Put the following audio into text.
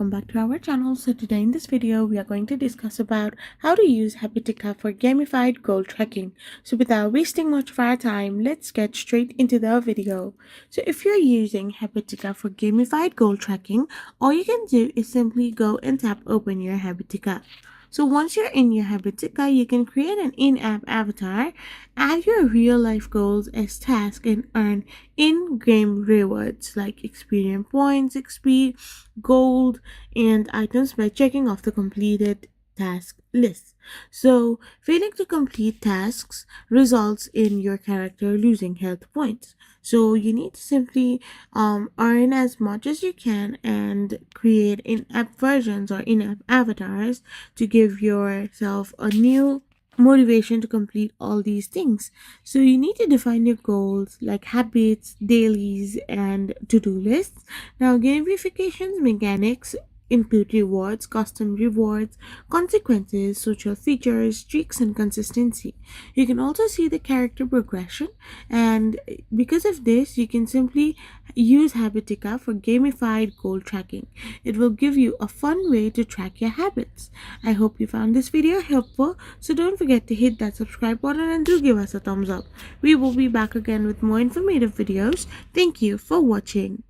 welcome back to our channel. So today in this video we are going to discuss about how to use Habitica for gamified goal tracking. So without wasting much of our time, let's get straight into the video. So if you're using Habitica for gamified goal tracking, all you can do is simply go and tap open your Habitica. So once you're in your Habitica, you can create an in-app avatar, add your real-life goals as tasks, and earn in-game rewards like experience points, XP, gold, and items by checking off the completed task list. So failing to complete tasks results in your character losing health points. So you need to simply earn as much as you can and create in-app versions or in-app avatars to give yourself a new motivation to complete all these things. So you need to define your goals like habits, dailies, and to-do lists. Now gamification's mechanics include rewards, custom rewards, consequences, social features, streaks, and consistency. You can also see the character progression, and because of this you can simply use Habitica for gamified goal tracking. It will give you a fun way to track your habits. I hope you found this video helpful, so don't forget to hit that subscribe button and do give us a thumbs up. We will be back again with more informative videos. Thank you for watching.